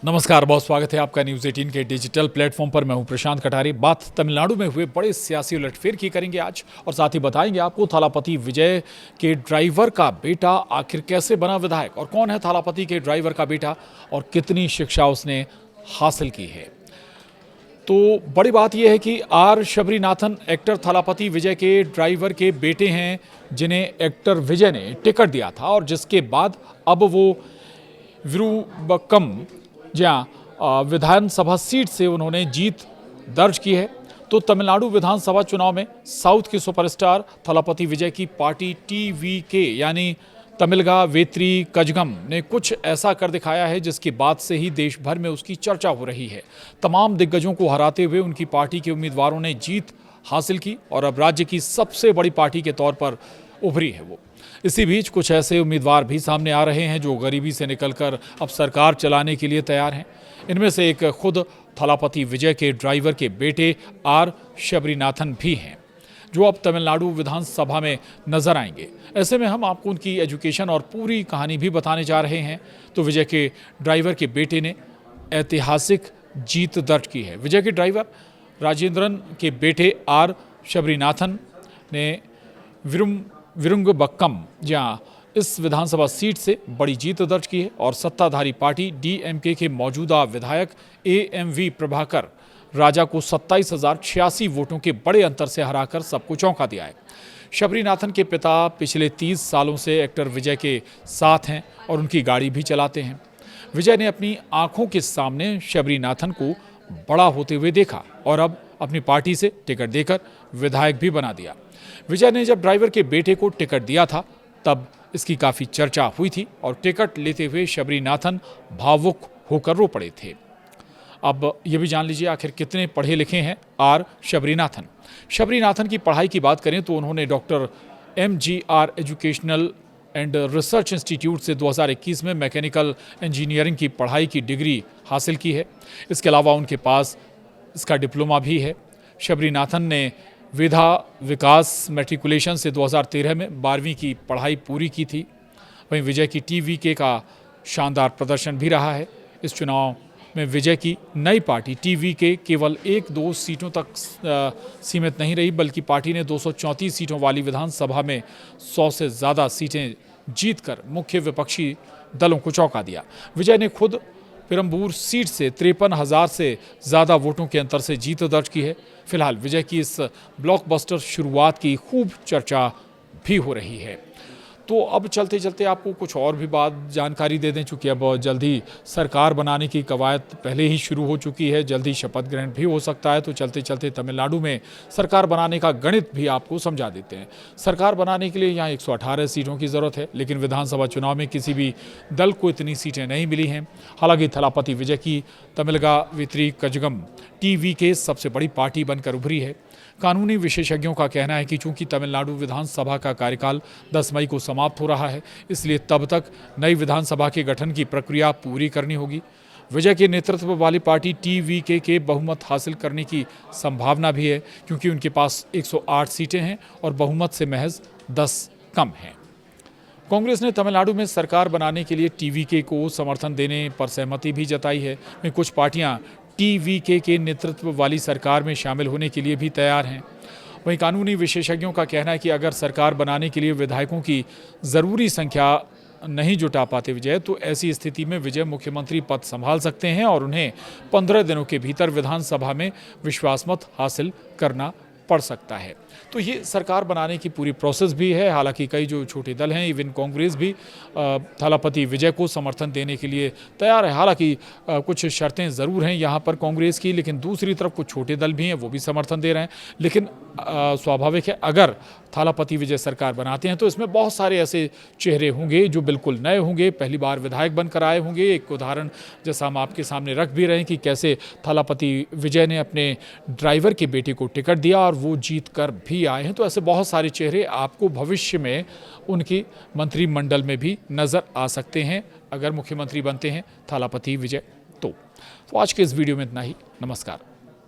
नमस्कार, बहुत स्वागत है आपका न्यूज़ 18 के डिजिटल प्लेटफॉर्म पर। मैं हूं प्रशांत कटारी। बात तमिलनाडु में हुए बड़े सियासी उलटफेर की करेंगे आज, और साथ ही बताएंगे आपको थालापति विजय के ड्राइवर का बेटा आखिर कैसे बना विधायक, और कौन है थालापति के ड्राइवर का बेटा और कितनी शिक्षा उसने हासिल की है। तो बड़ी बात यह है कि आर शबरीनाथन एक्टर थालापति विजय के ड्राइवर के बेटे हैं, जिन्हें एक्टर विजय ने टिकट दिया था और जिसके बाद अब वो विरुबक्कम जहां विधानसभा सीट से उन्होंने जीत दर्ज की है। तो तमिलनाडु विधानसभा चुनाव में साउथ के सुपरस्टार थालापति विजय की पार्टी टीवीके यानी तमिलगा वेत्री कजगम ने कुछ ऐसा कर दिखाया है जिसके बाद से ही देश भर में उसकी चर्चा हो रही है। तमाम दिग्गजों को हराते हुए उनकी पार्टी के उम्मीदवारों ने जीत हासिल की और अब राज्य की सबसे बड़ी पार्टी के तौर पर उभरी है वो। इसी बीच कुछ ऐसे उम्मीदवार भी सामने आ रहे हैं जो गरीबी से निकलकर अब सरकार चलाने के लिए तैयार हैं। इनमें से एक खुद थालापति विजय के ड्राइवर के बेटे आर शबरीनाथन भी हैं, जो अब तमिलनाडु विधानसभा में नजर आएंगे। ऐसे में हम आपको उनकी एजुकेशन और पूरी कहानी भी बताने जा रहे हैं। तो विजय के ड्राइवर के बेटे ने ऐतिहासिक जीत दर्ज की है। विजय के ड्राइवर राजेंद्रन के बेटे आर शबरीनाथन ने विरुंगबक्कम जहां इस विधानसभा सीट से बड़ी जीत दर्ज की है और सत्ताधारी पार्टी डीएमके के मौजूदा विधायक एएमवी प्रभाकर राजा को 27,086 वोटों के बड़े अंतर से हराकर सबको चौंका दिया है। शबरीनाथन के पिता पिछले 30 सालों से एक्टर विजय के साथ हैं और उनकी गाड़ी भी चलाते हैं। विजय ने अपनी आंखों के सामने शबरीनाथन को बड़ा होते हुए देखा और अब अपनी पार्टी से टिकट देकर विधायक भी बना दिया। विजय ने जब ड्राइवर के बेटे को टिकट दिया था तब इसकी काफ़ी चर्चा हुई थी और टिकट लेते हुए शबरीनाथन भावुक होकर रो पड़े थे। अब ये भी जान लीजिए आखिर कितने पढ़े लिखे हैं आर शबरीनाथन। शबरीनाथन की पढ़ाई की बात करें तो उन्होंने doctor MGR educational and research institute से 2021 में मैकेनिकल इंजीनियरिंग की पढ़ाई की डिग्री हासिल की है। इसके अलावा उनके पास इसका डिप्लोमा भी है। शबरीनाथन ने विधा विकास मैट्रिकुलेशन से 2013 में 12वीं की पढ़ाई पूरी की थी। वहीं विजय की टीवीके का शानदार प्रदर्शन भी रहा है। इस चुनाव में विजय की नई पार्टी टीवीके केवल 1-2 सीटों तक सीमित नहीं रही, बल्कि पार्टी ने 234 सीटों वाली विधानसभा में 100 से ज़्यादा सीटें जीतकर मुख्य विपक्षी दलों को चौंका दिया। विजय ने खुद पेरम्बूर सीट से 53,000 से ज़्यादा वोटों के अंतर से जीत दर्ज की है। फिलहाल विजय की इस ब्लॉकबस्टर शुरुआत की खूब चर्चा भी हो रही है। तो अब चलते चलते आपको कुछ और भी बात जानकारी दे दें, चूँकि अब जल्दी सरकार बनाने की कवायद पहले ही शुरू हो चुकी है, जल्दी शपथ ग्रहण भी हो सकता है। तो चलते चलते तमिलनाडु में सरकार बनाने का गणित भी आपको समझा देते हैं। सरकार बनाने के लिए यहाँ 118 सीटों की ज़रूरत है, लेकिन विधानसभा चुनाव में किसी भी दल को इतनी सीटें नहीं मिली हैं। हालांकि थालापति विजय की तमिलगा वेत्री कजगम टीवीके सबसे बड़ी पार्टी बनकर उभरी है। कानूनी विशेषज्ञों का कहना है कि चूंकि तमिलनाडु विधानसभा का कार्यकाल 10 मई को समाप्त हो रहा है, इसलिए तब तक नई विधानसभा के गठन की प्रक्रिया पूरी करनी होगी। विजय के नेतृत्व वाली पार्टी टीवीके के बहुमत हासिल करने की संभावना भी है, क्योंकि उनके पास 108 सीटें हैं और बहुमत से महज 10 कम हैं। कांग्रेस ने तमिलनाडु में सरकार बनाने के लिए टीवीके को समर्थन देने पर सहमति भी जताई है। में कुछ पार्टियां टीवीके के नेतृत्व वाली सरकार में शामिल होने के लिए भी तैयार हैं। वहीं कानूनी विशेषज्ञों का कहना है कि अगर सरकार बनाने के लिए विधायकों की ज़रूरी संख्या नहीं जुटा पाते विजय, तो ऐसी स्थिति में विजय मुख्यमंत्री पद संभाल सकते हैं और उन्हें 15 दिनों के भीतर विधानसभा में विश्वास मत हासिल करना पड़ सकता है। तो ये सरकार बनाने की पूरी प्रोसेस भी है। हालांकि कई जो छोटे दल हैं, इवन कांग्रेस भी थालापति विजय को समर्थन देने के लिए तैयार है। हालांकि कुछ शर्तें ज़रूर हैं यहाँ पर कांग्रेस की, लेकिन दूसरी तरफ कुछ छोटे दल भी हैं, वो भी समर्थन दे रहे हैं। लेकिन स्वाभाविक है, अगर थालापति विजय सरकार बनाते हैं तो इसमें बहुत सारे ऐसे चेहरे होंगे जो बिल्कुल नए होंगे, पहली बार विधायक बनकर आए होंगे। एक उदाहरण जैसा हम आपके सामने रख भी रहे हैं कि कैसे थालापति विजय ने अपने ड्राइवर के बेटे को टिकट दिया और वो जीत कर भी आए हैं। तो ऐसे बहुत सारे चेहरे आपको भविष्य में उनकी मंत्रिमंडल में भी नज़र आ सकते हैं अगर मुख्यमंत्री बनते हैं थालापति विजय। तो आज के इस वीडियो में इतना ही। नमस्कार।